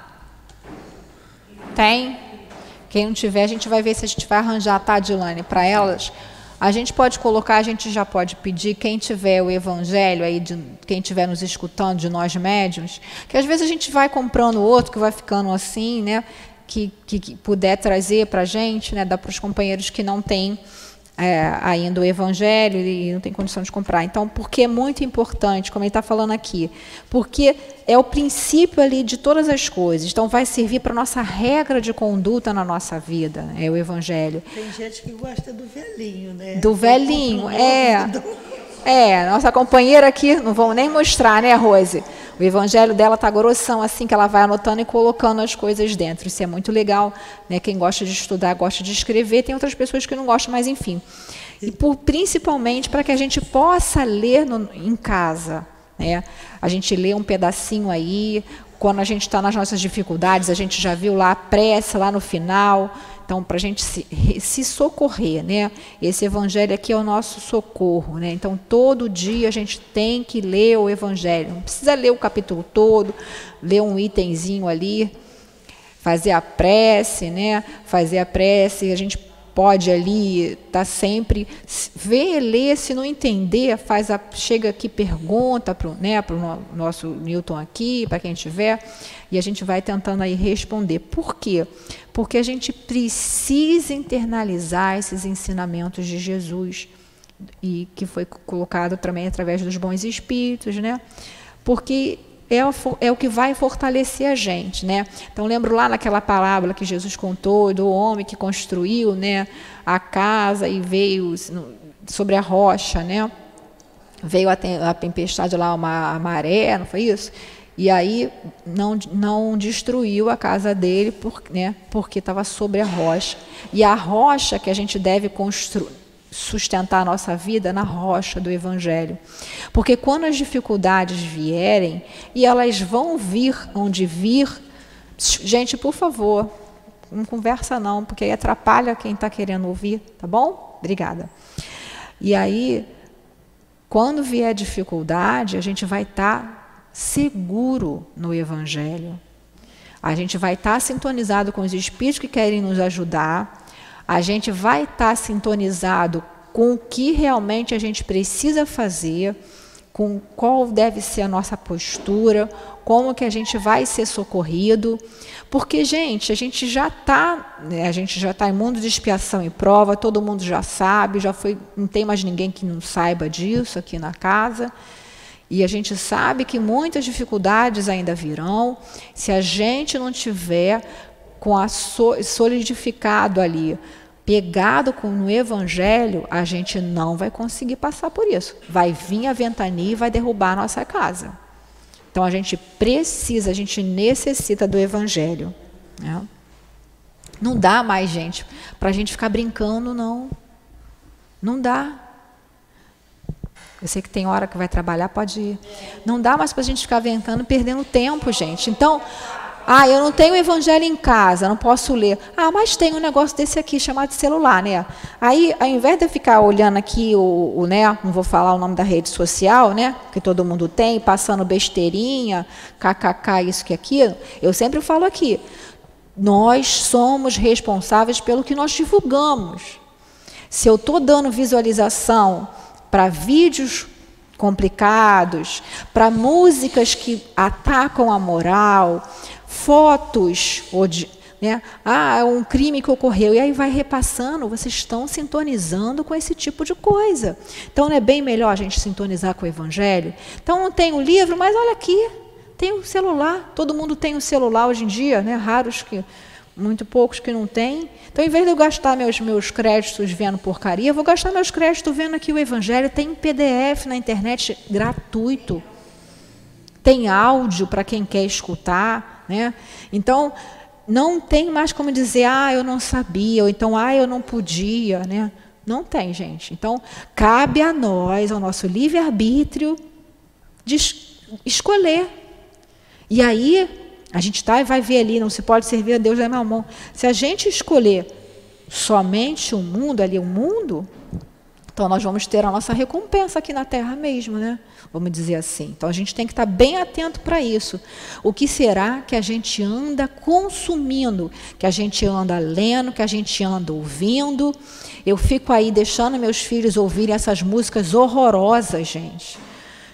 Tem? Quem não tiver, a gente vai ver se a gente vai arranjar, tá, Dilane, para elas. A gente pode colocar, a gente já pode pedir, quem tiver o Evangelho aí, quem estiver nos escutando, de nós médiuns, que às vezes a gente vai comprando outro, que vai ficando assim, né, que puder trazer para a gente, né, dá para os companheiros que não têm ainda o Evangelho e não tem condição de comprar. Então, porque é muito importante, como ele está falando aqui, porque é o princípio ali de todas as coisas. Então, vai servir para a nossa regra de conduta na nossa vida, é o Evangelho. Tem gente que gosta do velhinho, né? Do velhinho, nossa companheira aqui, não vamos nem mostrar, né, Rose? O Evangelho dela está grossão, assim, que ela vai anotando e colocando as coisas dentro. Isso é muito legal, né? Quem gosta de estudar, gosta de escrever. Tem outras pessoas que não gostam, mas enfim. E principalmente para que a gente possa ler em casa, né? A gente lê um pedacinho aí, quando a gente está nas nossas dificuldades, a gente já viu lá a prece, lá no final. Então, para a gente se socorrer, né? Esse Evangelho aqui é o nosso socorro, né? Então, todo dia a gente tem que ler o Evangelho. Não precisa ler o capítulo todo, ler um itemzinho ali, fazer a prece, né? Fazer a prece, a gente pode ali estar sempre, ver, ler, se não entender, chega aqui, pergunta para o nosso Newton aqui, para quem tiver, e a gente vai tentando aí responder. Por quê? Porque a gente precisa internalizar esses ensinamentos de Jesus, e que foi colocado também através dos bons espíritos, né? Porque é o que vai fortalecer a gente, né? Então, lembro lá naquela parábola que Jesus contou do homem que construiu, né, a casa e veio sobre a rocha, né? Veio a tempestade lá, a maré, não foi isso? E aí não destruiu a casa dele porque estava sobre a rocha. E a rocha que a gente deve sustentar a nossa vida na rocha do Evangelho. Porque quando as dificuldades vierem, e elas vão vir onde vir, gente, por favor, não conversa não, porque aí atrapalha quem está querendo ouvir, tá bom? Obrigada. E aí, quando vier dificuldade, a gente vai estar seguro no Evangelho. A gente vai estar sintonizado com os espíritos que querem nos ajudar. A gente vai estar sintonizado com o que realmente a gente precisa fazer, com qual deve ser a nossa postura, como que a gente vai ser socorrido. Porque, gente, a gente já está em mundo de expiação e prova, todo mundo já sabe, não tem mais ninguém que não saiba disso aqui na casa. E a gente sabe que muitas dificuldades ainda virão, se a gente não tiver com a solidificado ali, pegado no Evangelho, a gente não vai conseguir passar por isso. Vai vir a ventania e vai derrubar a nossa casa. Então, a gente necessita do Evangelho. Né? Não dá mais, gente, para a gente ficar brincando, não. Não dá. Eu sei que tem hora que vai trabalhar, pode ir. Não dá mais para a gente ficar brincando, perdendo tempo, gente. Então, eu não tenho Evangelho em casa, não posso ler. Mas tem um negócio desse aqui, chamado celular, né? Aí, ao invés de eu ficar olhando aqui, né, não vou falar o nome da rede social, né, que todo mundo tem, passando besteirinha, kkk, isso que aquilo, eu sempre falo aqui, nós somos responsáveis pelo que nós divulgamos. Se eu estou dando visualização para vídeos complicados, para músicas que atacam a moral, fotos, né? É um crime que ocorreu, e aí vai repassando, vocês estão sintonizando com esse tipo de coisa. Então, não é bem melhor a gente sintonizar com o Evangelho? Então, não tem o livro, mas olha aqui, tem o celular, todo mundo tem um celular hoje em dia, né? Muito poucos que não têm. Então, em vez de eu gastar meus créditos vendo porcaria, eu vou gastar meus créditos vendo aqui o Evangelho. Tem PDF na internet gratuito. Tem áudio para quem quer escutar. Né? Então, não tem mais como dizer, eu não sabia, ou então, eu não podia. Né? Não tem, gente. Então, cabe a nós, ao nosso livre-arbítrio, de escolher. E aí, a gente vai ver ali, não se pode servir a Deus da mamão. Se a gente escolher somente o mundo, então nós vamos ter a nossa recompensa aqui na Terra mesmo, né? Vamos dizer assim. Então a gente tem que estar bem atento para isso. O que será que a gente anda consumindo, que a gente anda lendo, que a gente anda ouvindo? Eu fico aí deixando meus filhos ouvirem essas músicas horrorosas, gente,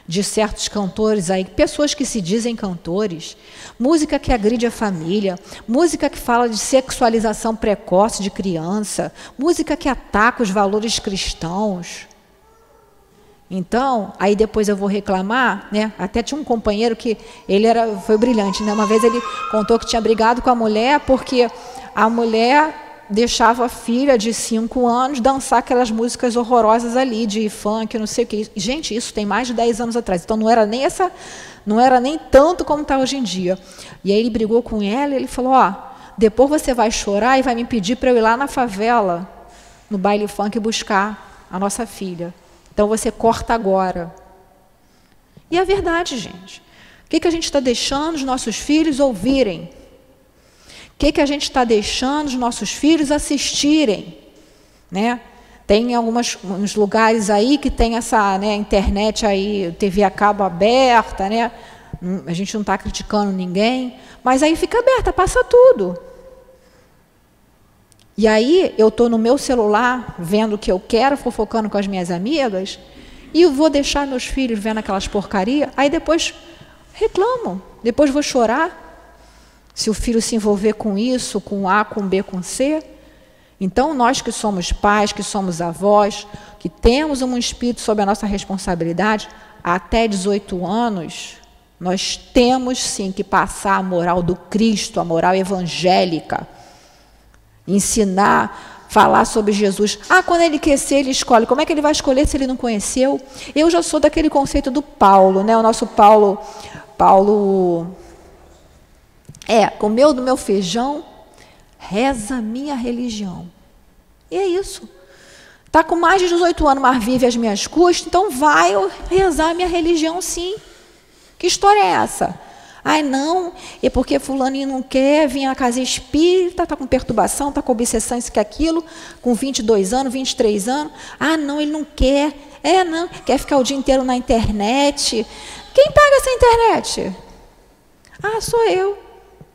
de certos cantores aí, pessoas que se dizem cantores, música que agride a família, música que fala de sexualização precoce de criança, música que ataca os valores cristãos. Então, aí depois eu vou reclamar, né? Até tinha um companheiro que foi brilhante, né? Uma vez ele contou que tinha brigado com a mulher porque a mulher deixava a filha de 5 anos dançar aquelas músicas horrorosas ali, de funk, não sei o que. Gente, isso tem mais de 10 anos atrás. Então, não era nem tanto como está hoje em dia. E aí ele brigou com ela e ele falou, depois você vai chorar e vai me pedir para eu ir lá na favela, no baile funk, buscar a nossa filha. Então, você corta agora. E é verdade, gente. O que a gente está deixando os nossos filhos ouvirem? O que a gente está deixando os nossos filhos assistirem? Né? Tem uns lugares aí que tem essa, né, internet aí, TV a cabo aberta, né? A gente não está criticando ninguém, mas aí fica aberta, passa tudo. E aí eu estou no meu celular, vendo o que eu quero, fofocando com as minhas amigas, e eu vou deixar meus filhos vendo aquelas porcarias, aí depois reclamo, depois vou chorar. Se o filho se envolver com isso, com A, com B, com C. Então, nós que somos pais, que somos avós, que temos um espírito sob a nossa responsabilidade, até 18 anos, nós temos sim que passar a moral do Cristo, a moral evangélica. Ensinar, falar sobre Jesus. Quando ele crescer, ele escolhe. Como é que ele vai escolher se ele não conheceu? Eu já sou daquele conceito do Paulo, né? O nosso Paulo comeu do meu feijão, reza a minha religião. E é isso. Está com mais de 18 anos, mas vive às minhas custas, então vai rezar a minha religião, sim. Que história é essa? Não, é porque fulaninho não quer vir à casa espírita, está com perturbação, está com obsessão, isso que aquilo, com 22 anos, 23 anos. Não, ele não quer. Não, quer ficar o dia inteiro na internet. Quem paga essa internet? Sou eu.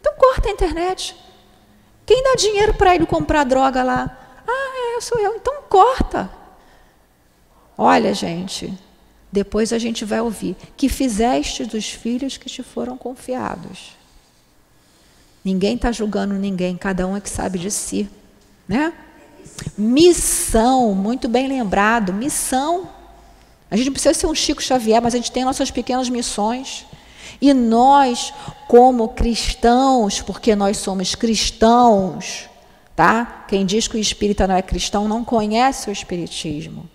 Então corta a internet. Quem dá dinheiro para ele comprar droga lá? Sou eu. Então corta. Olha, gente, depois a gente vai ouvir. Que fizeste dos filhos que te foram confiados. Ninguém está julgando ninguém, cada um é que sabe de si, né? Missão, muito bem lembrado, missão. A gente não precisa ser um Chico Xavier, mas a gente tem nossas pequenas missões. E nós, como cristãos, porque nós somos cristãos, tá? Quem diz que o espírita não é cristão não conhece o espiritismo.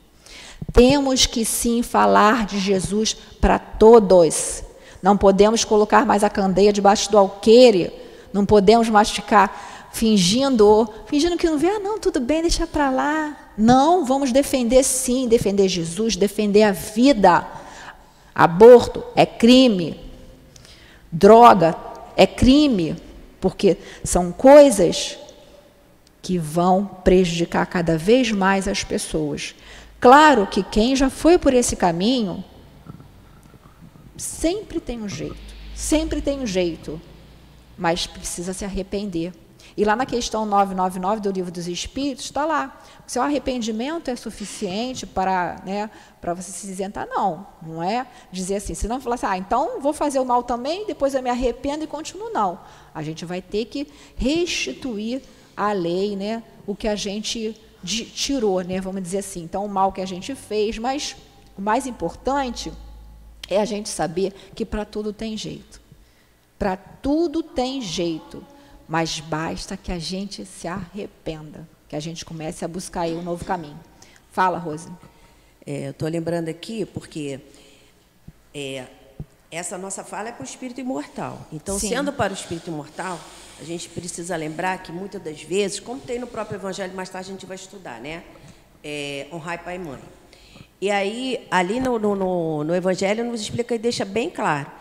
Temos que sim falar de Jesus para todos. Não podemos colocar mais a candeia debaixo do alqueire. Não podemos mais ficar fingindo que não vê. Não, tudo bem, deixa para lá. Não, vamos defender sim, defender Jesus, defender a vida. Aborto é crime. Droga é crime, porque são coisas que vão prejudicar cada vez mais as pessoas. Claro que quem já foi por esse caminho sempre tem um jeito, mas precisa se arrepender. E lá na questão 999 do Livro dos Espíritos, está lá. O seu arrependimento é suficiente para, para você se isentar? Não é dizer assim. Se não falar assim, então vou fazer o mal também, depois eu me arrependo e continuo. Não. A gente vai ter que restituir à lei, o que a gente tirou, vamos dizer assim. Então, o mal que a gente fez, mas o mais importante é a gente saber que para tudo tem jeito. Para tudo tem jeito, mas basta que a gente se arrependa, que a gente comece a buscar aí um novo caminho. Fala, Rose. Eu estou lembrando aqui porque essa nossa fala é para o espírito imortal. Então, Sim. Sendo para o espírito imortal, a gente precisa lembrar que muitas das vezes, como tem no próprio Evangelho, mais tarde a gente vai estudar, honrai pai e mãe. E aí, ali no Evangelho, nos explica e deixa bem claro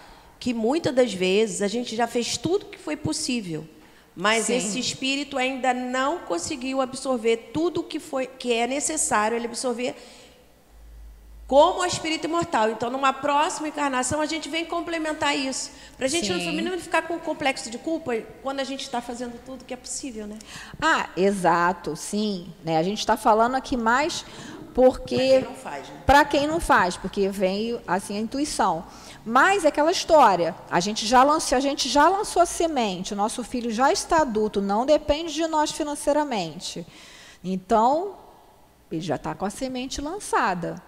que muitas das vezes a gente já fez tudo que foi possível, mas Sim. esse espírito ainda não conseguiu absorver tudo que é necessário ele absorver como espírito imortal. Então, numa próxima encarnação, a gente vem complementar isso, para a gente não ficar com o complexo de culpa quando a gente está fazendo tudo que é possível, Exato, sim. A gente está falando aqui mais porque para quem não faz, porque vem assim a intuição. Mas é aquela história, a gente já lançou a semente, o nosso filho já está adulto, não depende de nós financeiramente. Então, ele já está com a semente lançada.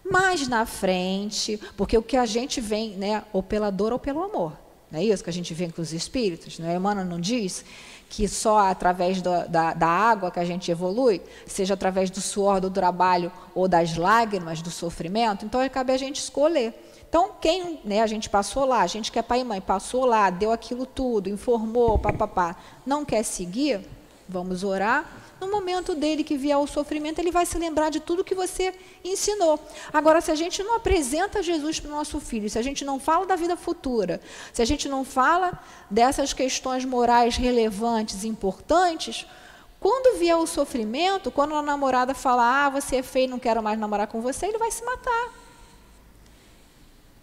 Mas na frente, porque o que a gente vem, ou pela dor ou pelo amor. Não é isso que a gente vê com os espíritos? Emmanuel não diz que só através da água que a gente evolui, seja através do suor, do trabalho ou das lágrimas, do sofrimento. Então, cabe a gente escolher. Então, quem a gente passou lá, a gente que é pai e mãe, passou lá, deu aquilo tudo, informou, não quer seguir, vamos orar. No momento dele que vier o sofrimento, ele vai se lembrar de tudo que você ensinou. Agora, se a gente não apresenta Jesus para o nosso filho, se a gente não fala da vida futura, se a gente não fala dessas questões morais relevantes e importantes, quando vier o sofrimento, quando a namorada falar, você é feio, não quero mais namorar com você, ele vai se matar.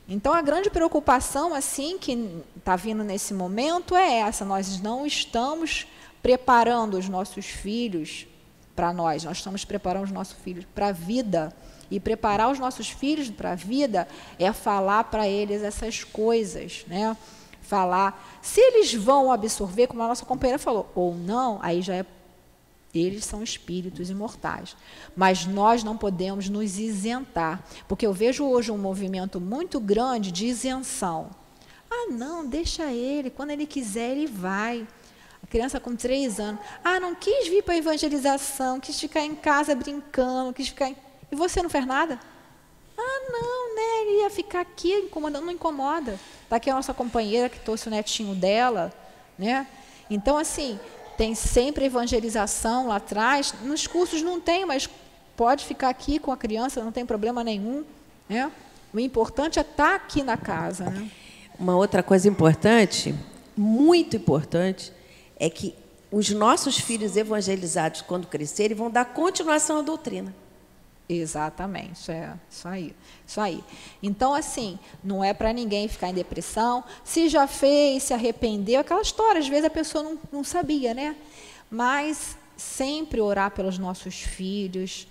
Então, a grande preocupação assim que está vindo nesse momento é essa. Nós não estamos preparando os nossos filhos para nós estamos preparando os nossos filhos para a vida. E preparar os nossos filhos para a vida é falar para eles essas coisas, Falar. Se eles vão absorver, como a nossa companheira falou, ou não, aí já é. Eles são espíritos imortais. Mas nós não podemos nos isentar. Porque eu vejo hoje um movimento muito grande de isenção. Não, deixa ele. Quando ele quiser, ele vai. A criança com 3 anos. Não quis vir para a evangelização, quis ficar em casa brincando, quis ficar... E você não fez nada? Não, ele ia ficar aqui incomodando. Não incomoda. Está aqui a nossa companheira que trouxe o netinho dela. Então, assim... Tem sempre evangelização lá atrás. Nos cursos não tem, mas pode ficar aqui com a criança, não tem problema nenhum. O importante é estar aqui na casa. Uma outra coisa importante, muito importante, é que os nossos filhos evangelizados, quando crescerem, vão dar continuação à doutrina. Exatamente, isso aí, isso aí. Então, assim, não é para ninguém ficar em depressão. Se já fez, se arrependeu, aquela história, às vezes a pessoa não sabia, né? Mas sempre orar pelos nossos filhos,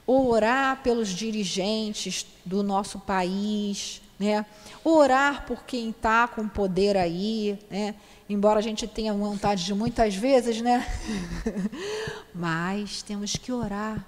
orar pelos dirigentes do nosso país, né? Orar por quem está com poder aí, né? Embora a gente tenha vontade de muitas vezes, né? Mas temos que orar,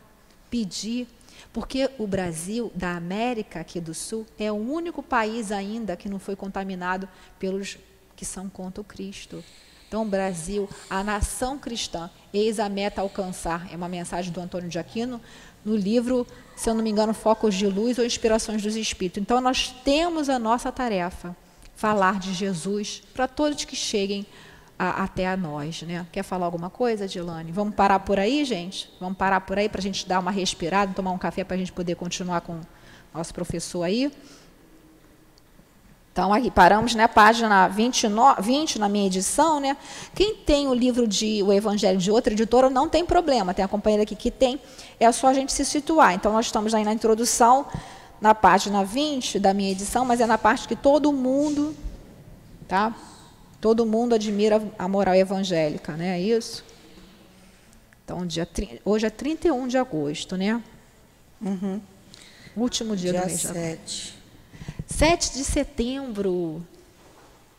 pedir, porque o Brasil, da América aqui do Sul, é o único país ainda que não foi contaminado pelos que são contra o Cristo. Então, o Brasil, a nação cristã, eis a meta a alcançar. É uma mensagem do Antônio de Aquino, no livro, se eu não me engano, Focos de Luz ou Inspirações dos Espíritos. Então, nós temos a nossa tarefa, falar de Jesus para todos que cheguem até a nós, né? Quer falar alguma coisa, Dilane? Vamos parar por aí, gente? Vamos parar por aí para a gente dar uma respirada, tomar um café para a gente poder continuar com o nosso professor aí. Então, aqui paramos na página 20 na minha edição, né? Quem tem o livro O Evangelho de outra editora, não tem problema, tem a companheira aqui que tem, é só a gente se situar. Então, nós estamos aí na introdução, na página 20 da minha edição, mas é na parte que todo mundo, tá? Todo mundo admira a moral evangélica, né? É isso? Então, hoje é 31 de agosto, né? Uhum. Último dia do mês. 7 de setembro,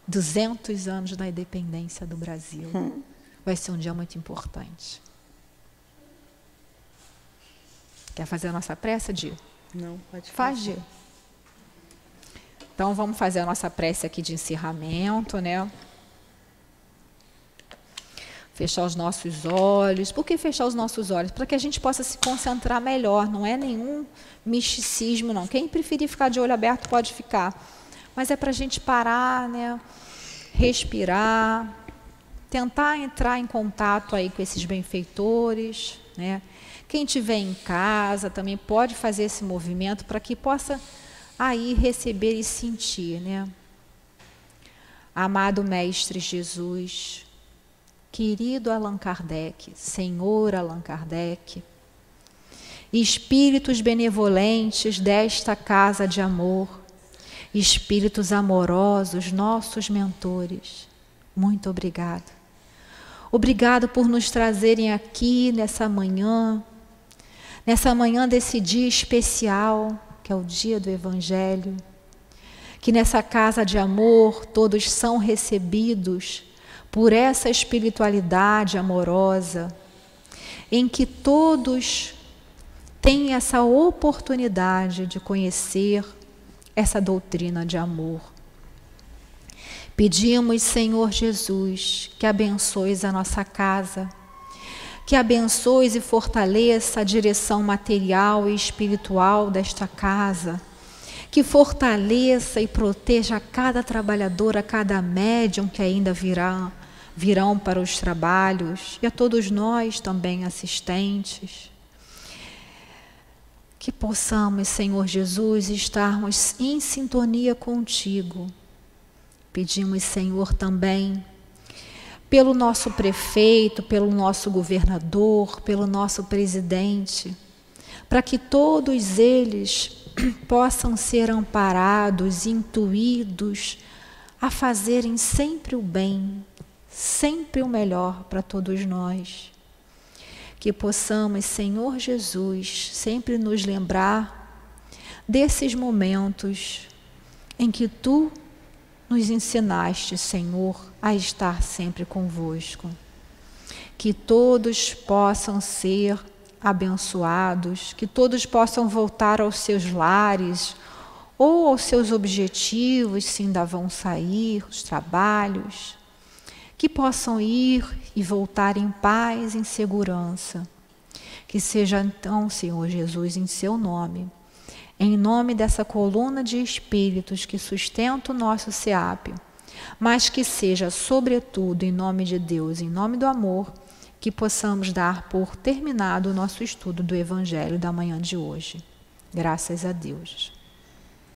200 anos da independência do Brasil. Vai ser um dia muito importante. Quer fazer a nossa prece, Di? Não, pode fazer. Faz, Di. Então, vamos fazer a nossa prece aqui de encerramento, né? Fechar os nossos olhos. Por que fechar os nossos olhos? Para que a gente possa se concentrar melhor. Não é nenhum misticismo, não. Quem preferir ficar de olho aberto pode ficar. Mas é para a gente parar, né? Respirar, tentar entrar em contato aí com esses benfeitores, né? Quem estiver em casa também pode fazer esse movimento para que possa aí receber e sentir, né? Amado Mestre Jesus, querido Allan Kardec, Senhor Allan Kardec, espíritos benevolentes desta casa de amor, espíritos amorosos, nossos mentores, muito obrigado. Obrigado por nos trazerem aqui nessa manhã desse dia especial, que é o dia do Evangelho, que nessa casa de amor todos são recebidos por essa espiritualidade amorosa, em que todos têm essa oportunidade de conhecer essa doutrina de amor. Pedimos, Senhor Jesus, que abençoes a nossa casa, que abençoes e fortaleça a direção material e espiritual desta casa, que fortaleça e proteja cada trabalhador, a cada médium que ainda virão para os trabalhos, e a todos nós também assistentes. Que possamos, Senhor Jesus, estarmos em sintonia contigo. Pedimos, Senhor, também pelo nosso prefeito, pelo nosso governador, pelo nosso presidente, para que todos eles possam ser amparados, intuídos a fazerem sempre o bem, sempre o melhor para todos nós. Que possamos, Senhor Jesus, sempre nos lembrar desses momentos em que Tu nos ensinaste, Senhor, a estar sempre convosco. Que todos possam ser abençoados, que todos possam voltar aos seus lares ou aos seus objetivos, se ainda vão sair, os trabalhos, que possam ir e voltar em paz, em segurança. Que seja então, Senhor Jesus, em seu nome, em nome dessa coluna de espíritos que sustenta o nosso SEAP, mas que seja, sobretudo, em nome de Deus, em nome do amor, que possamos dar por terminado o nosso estudo do Evangelho da manhã de hoje. Graças a Deus.